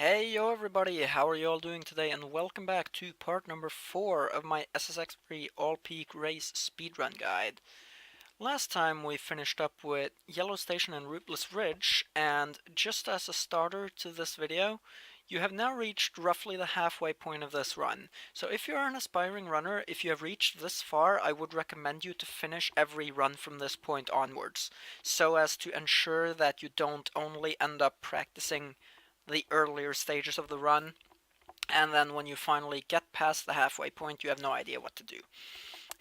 Hey yo everybody, how are you all doing today, and welcome back to part number 4 of my SSX free all-peak race speedrun guide. Last time we finished up with Yellow Station and Rootless Ridge, and just as a starter to this video, you have now reached roughly the halfway point of this run. So if you are an aspiring runner, if you have reached this far, I would recommend you to finish every run from this point onwards, so as to ensure that you don't only end up practicing the earlier stages of the run, and then when you finally get past the halfway point, you have no idea what to do.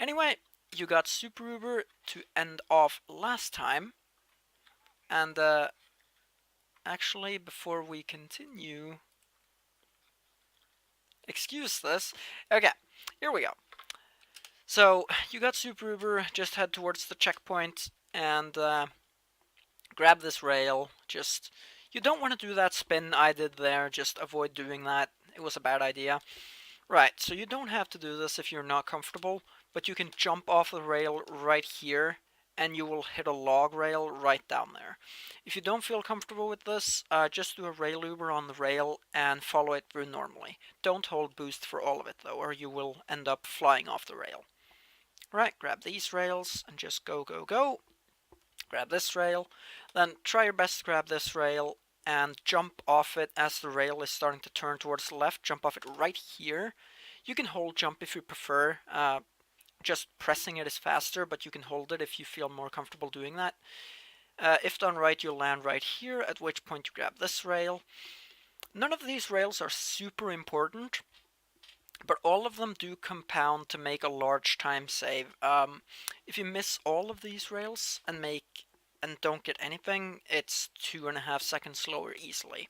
Anyway, you got Super Uber to end off last time, and actually, before we continue, excuse this. Okay, here we go. So you got Super Uber, just head towards the checkpoint and grab this rail. You don't want to do that spin I did there, just avoid doing that. It was a bad idea. Right, so you don't have to do this if you're not comfortable, but you can jump off the rail right here, and you will hit a log rail right down there. If you don't feel comfortable with this, just do a rail Uber on the rail and follow it through normally. Don't hold boost for all of it though, or you will end up flying off the rail. Right, grab these rails and just go, go, go. Grab this rail, then try your best to grab this rail and jump off it as the rail is starting to turn towards the left. Jump off it right here. You can hold jump if you prefer. Just pressing it is faster, but you can hold it if you feel more comfortable doing that. If done right, you'll land right here, at which point you grab this rail. None of these rails are super important, but all of them do compound to make a large time save. If you miss all of these rails and don't get anything, it's 2.5 seconds slower easily.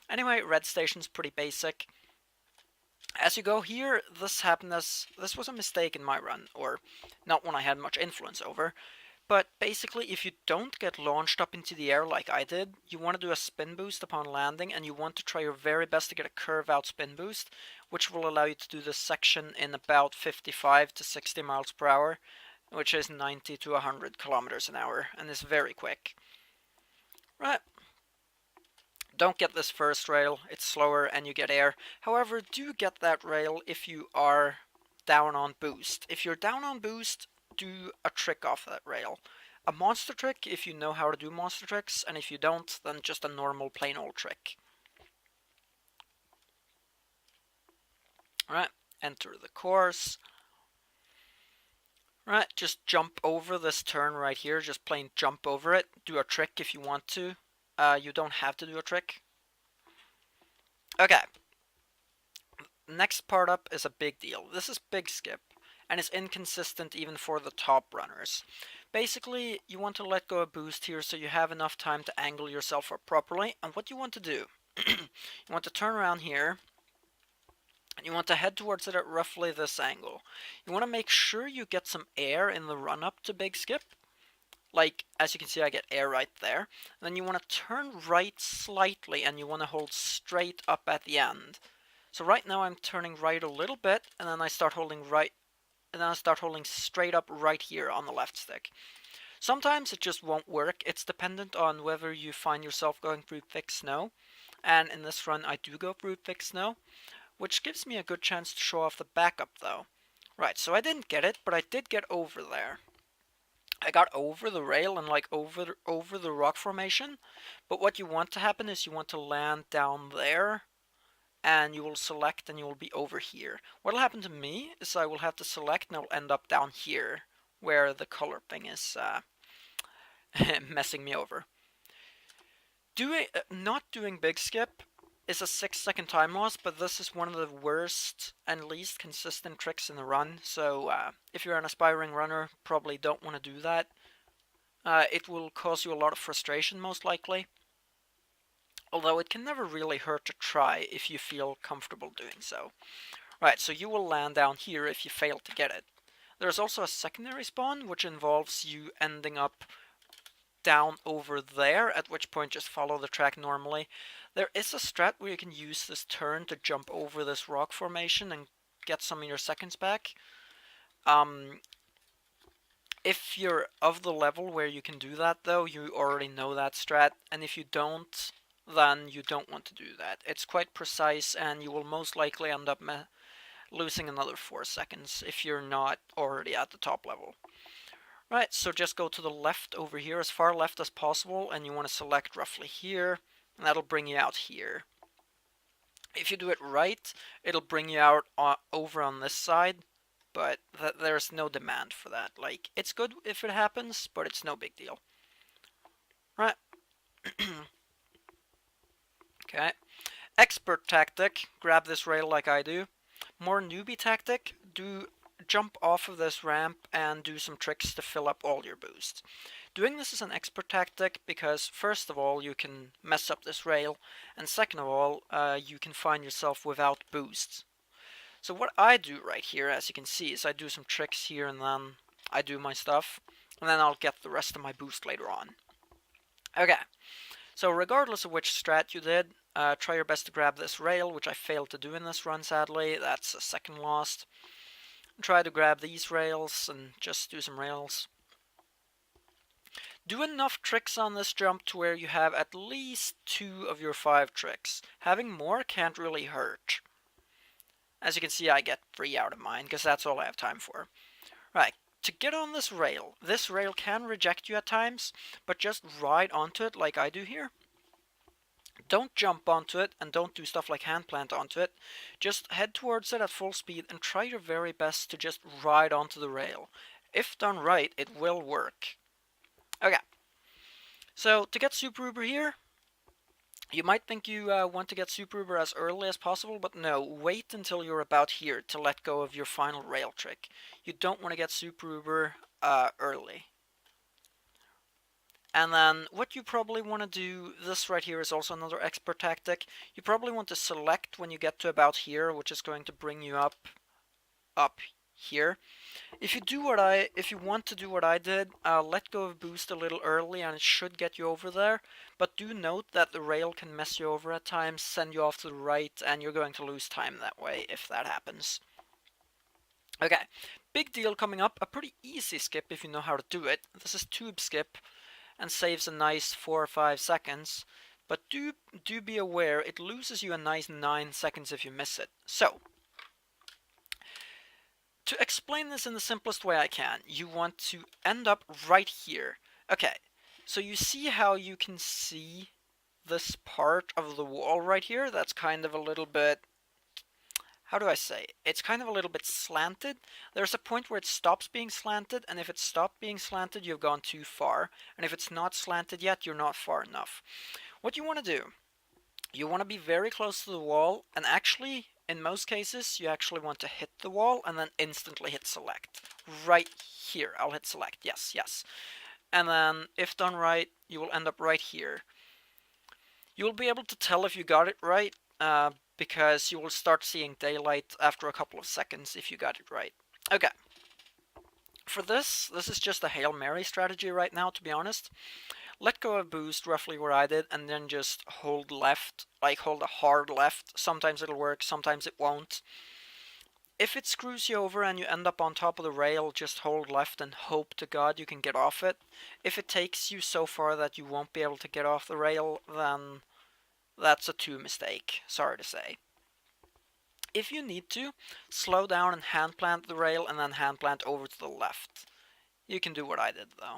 Anyway, red station's pretty basic. As you go here, this was a mistake in my run, or not one I had much influence over. But basically, if you don't get launched up into the air like I did, you want to do a spin boost upon landing, and you want to try your very best to get a curve out spin boost, which will allow you to do this section in about 55 to 60 miles per hour, which is 90 to 100 kilometers an hour, and is very quick. Right. Don't get this first rail, it's slower and you get air. However, do get that rail if you are down on boost. If you're down on boost, do a trick off that rail. A monster trick if you know how to do monster tricks, and if you don't, then just a normal plain old trick. Alright, enter the course. Right, just jump over this turn right here, just plain jump over it. Do a trick if you want to. You don't have to do a trick. Okay. Next part up is a big deal. This is big skip, and it's inconsistent even for the top runners. Basically, you want to let go of boost here so you have enough time to angle yourself up properly, and what you want to do, you want to turn around here, and you want to head towards it at roughly this angle. You want to make sure you get some air in the run-up to big skip. Like, as you can see, I get air right there. And then you want to turn right slightly, and you want to hold straight up at the end. So right now I'm turning right a little bit, and then I start holding right, and then I start holding straight up right here on the left stick. Sometimes it just won't work. It's dependent on whether you find yourself going through thick snow. And in this run I do go through thick snow, which gives me a good chance to show off the backup though. Right, so I didn't get it, but I did get over there. I got over the rail and like over the rock formation, but what you want to happen is you want to land down there, and you will select and you will be over here. What will happen to me is I will have to select and I will end up down here, where the color thing is messing me over. Not doing big skip is a 6-second time loss, but this is one of the worst and least consistent tricks in the run, so if you're an aspiring runner, probably don't want to do that. It will cause you a lot of frustration, most likely. Although it can never really hurt to try if you feel comfortable doing so. Right, so you will land down here if you fail to get it. There's also a secondary spawn, which involves you ending up down over there, at which point just follow the track normally. There is a strat where you can use this turn to jump over this rock formation and get some of your seconds back. If you're of the level where you can do that though, you already know that strat, and if you don't, then you don't want to do that. It's quite precise, and you will most likely end up losing another 4 seconds if you're not already at the top level. Right, so just go to the left over here, as far left as possible, and you want to select roughly here, and that'll bring you out here. If you do it right, it'll bring you out over on this side, but there's no demand for that. Like, it's good if it happens, but it's no big deal. Right. Okay. Expert tactic, grab this rail like I do. More newbie tactic, jump off of this ramp and do some tricks to fill up all your boosts. Doing this is an expert tactic because first of all you can mess up this rail, and second of all you can find yourself without boosts. So what I do right here, as you can see, is I do some tricks here and then I do my stuff, and then I'll get the rest of my boost later on. Okay, so regardless of which strat you did, try your best to grab this rail, which I failed to do in this run sadly. That's a second lost. Try to grab these rails and just do some rails. Do enough tricks on this jump to where you have at least 2 of your 5 tricks. Having more can't really hurt. As you can see, I get 3 out of mine, because that's all I have time for. Right, to get on this rail can reject you at times, but just ride onto it like I do here. Don't jump onto it, and don't do stuff like hand plant onto it. Just head towards it at full speed and try your very best to just ride onto the rail. If done right, it will work. Okay, so to get Super Uber here, you might think you want to get Super Uber as early as possible, but no, wait until you're about here to let go of your final rail trick. You don't want to get Super Uber early. And then what you probably want to do, this right here is also another expert tactic. You probably want to select when you get to about here, which is going to bring you up here. If you want to do what I did, let go of boost a little early and it should get you over there. But do note that the rail can mess you over at times, send you off to the right, and you're going to lose time that way if that happens. Okay, big deal coming up, a pretty easy skip if you know how to do it. This is tube skip and saves a nice 4 or 5 seconds. But do be aware, it loses you a nice 9 seconds if you miss it. So, to explain this in the simplest way I can, you want to end up right here. Okay, so you see how you can see this part of the wall right here? That's kind of a little bit, how do I say? It's kind of a little bit slanted. There's a point where it stops being slanted, and if it stopped being slanted, you've gone too far. And if it's not slanted yet, you're not far enough. What you want to do, you want to be very close to the wall, and actually, in most cases, you actually want to hit the wall and then instantly hit select. Right here, I'll hit select, yes, yes. And then, if done right, you will end up right here. You will be able to tell if you got it right, because you will start seeing daylight after a couple of seconds if you got it right. Okay. For this is just a Hail Mary strategy right now, to be honest. Let go of boost roughly where I did, and then just hold left, like hold a hard left. Sometimes it'll work, sometimes it won't. If it screws you over and you end up on top of the rail, just hold left and hope to God you can get off it. If it takes you so far that you won't be able to get off the rail, then that's a 2 mistake, sorry to say. If you need to, slow down and hand plant the rail and then hand plant over to the left. You can do what I did though.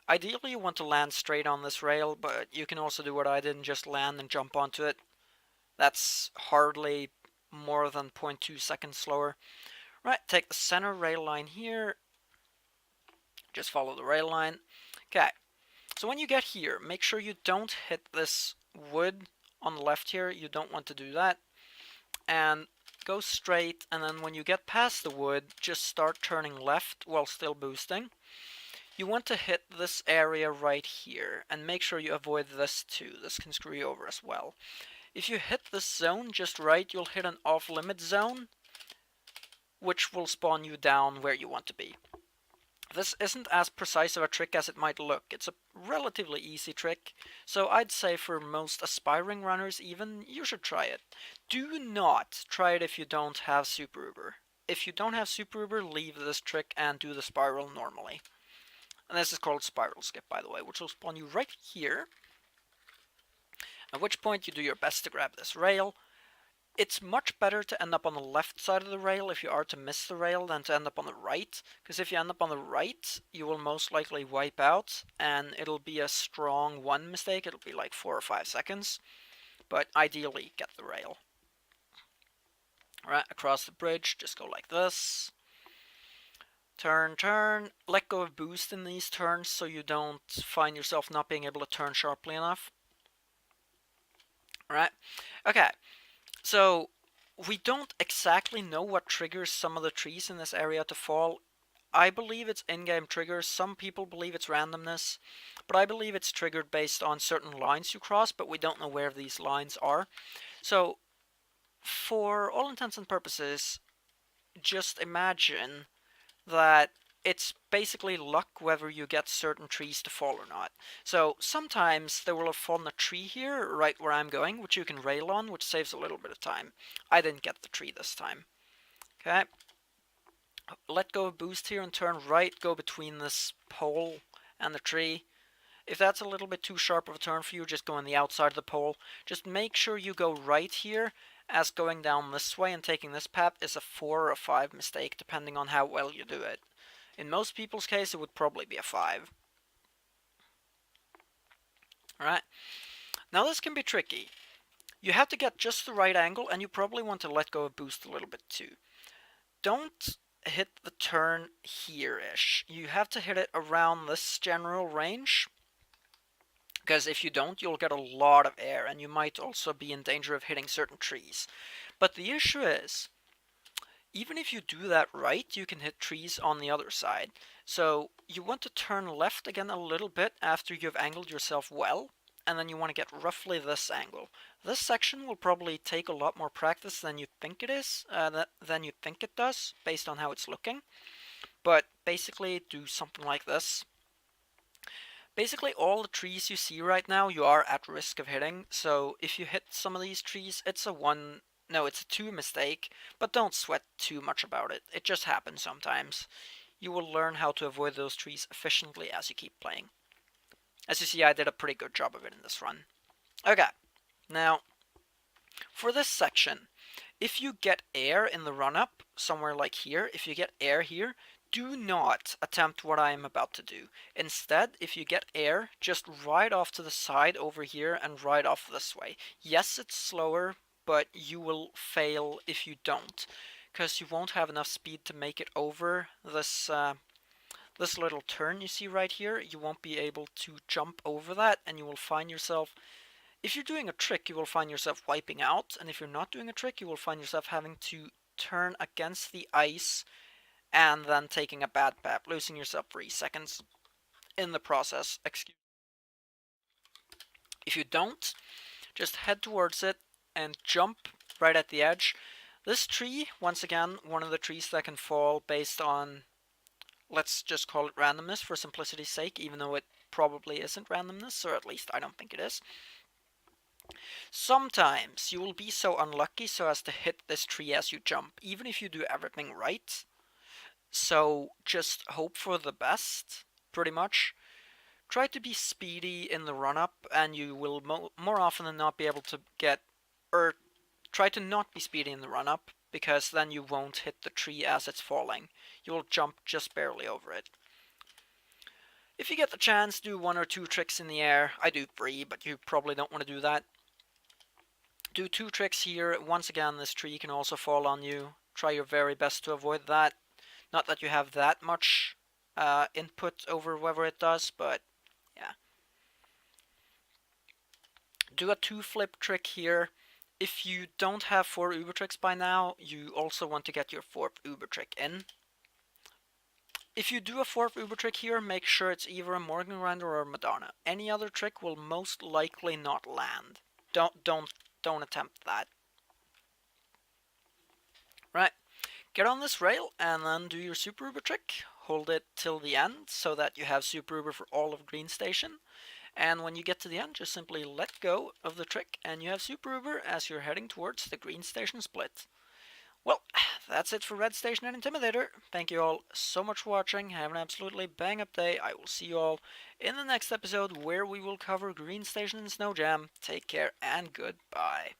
Ideally you want to land straight on this rail, but you can also do what I did and just land and jump onto it. That's hardly more than 0.2 seconds slower. Right, take the center rail line here. Just follow the rail line. Okay, so when you get here, make sure you don't hit this wood on the left here. You don't want to do that. And go straight, and then when you get past the wood, just start turning left while still boosting. You want to hit this area right here, and make sure you avoid this too. This can screw you over as well. If you hit this zone just right, you'll hit an off-limit zone, which will spawn you down where you want to be. This isn't as precise of a trick as it might look. It's a relatively easy trick, so I'd say for most aspiring runners even, you should try it. Do not try it if you don't have Super Uber. If you don't have Super Uber, leave this trick and do the spiral normally. And this is called spiral skip, by the way, which will spawn you right here. At which point you do your best to grab this rail. It's much better to end up on the left side of the rail if you are to miss the rail than to end up on the right, because if you end up on the right, you will most likely wipe out, and it'll be a strong one mistake. It'll be like 4 or 5 seconds, but ideally get the rail. Alright, across the bridge, just go like this. Turn, turn. Let go of boost in these turns so you don't find yourself not being able to turn sharply enough. Alright, okay. So, we don't exactly know what triggers some of the trees in this area to fall. I believe it's in-game triggers. Some people believe it's randomness, but I believe it's triggered based on certain lines you cross, but we don't know where these lines are. So, for all intents and purposes, just imagine that it's basically luck whether you get certain trees to fall or not. So sometimes there will have fallen a tree here, right where I'm going, which you can rail on, which saves a little bit of time. I didn't get the tree this time. Okay. Let go of boost here and turn right, go between this pole and the tree. If that's a little bit too sharp of a turn for you, just go on the outside of the pole. Just make sure you go right here, as going down this way and taking this path is a 4 or a 5 mistake, depending on how well you do it. In most people's case, it would probably be a 5. Alright, now this can be tricky. You have to get just the right angle, and you probably want to let go of boost a little bit too. Don't hit the turn here-ish. You have to hit it around this general range, because if you don't, you'll get a lot of air, and you might also be in danger of hitting certain trees. But the issue is, even if you do that right, you can hit trees on the other side. So you want to turn left again a little bit after you've angled yourself well, and then you want to get roughly this angle. This section will probably take a lot more practice than you think it is, than you think it does, based on how it's looking. But basically, do something like this. Basically, all the trees you see right now, you are at risk of hitting. So if you hit some of these trees, it's a 2 mistake, but don't sweat too much about it. It just happens sometimes. You will learn how to avoid those trees efficiently as you keep playing. As you see, I did a pretty good job of it in this run. Okay, now, for this section, if you get air in the run-up, somewhere like here, if you get air here, do not attempt what I am about to do. Instead, if you get air, just ride off to the side over here and ride off this way. Yes, it's slower, but you will fail if you don't, because you won't have enough speed to make it over this this little turn you see right here. You won't be able to jump over that, and you will find yourself, if you're doing a trick, you will find yourself wiping out, and if you're not doing a trick, you will find yourself having to turn against the ice and then taking a bad path, losing yourself 3 seconds in the process. If you don't, just head towards it and jump right at the edge. This tree, once again, one of the trees that can fall based on, let's just call it randomness for simplicity's sake, even though it probably isn't randomness, or at least I don't think it is. Sometimes you will be so unlucky so as to hit this tree as you jump, even if you do everything right. So just hope for the best, pretty much. Try to be speedy in the run-up, and you will more often than not be able to get, or try to not be speedy in the run-up, because then you won't hit the tree as it's falling. You will jump just barely over it. If you get the chance, do 1 or 2 tricks in the air. I do 3, but you probably don't want to do that. Do 2 tricks here. Once again, this tree can also fall on you. Try your very best to avoid that. Not that you have that much input over whether it does, but yeah. Do a 2 flip trick here. If you don't have 4 uber tricks by now, you also want to get your 4th uber trick in. If you do a 4th uber trick here, make sure it's either a Morgan Grinder or a Madonna. Any other trick will most likely not land. Don't attempt that. Right. Get on this rail and then do your super uber trick. Hold it till the end so that you have super uber for all of Green Station. And when you get to the end, just simply let go of the trick and you have super uber as you're heading towards the Green Station split. Well, that's it for Red Station and Intimidator. Thank you all so much for watching. Have an absolutely bang up day. I will see you all in the next episode where we will cover Green Station and Snow Jam. Take care and goodbye.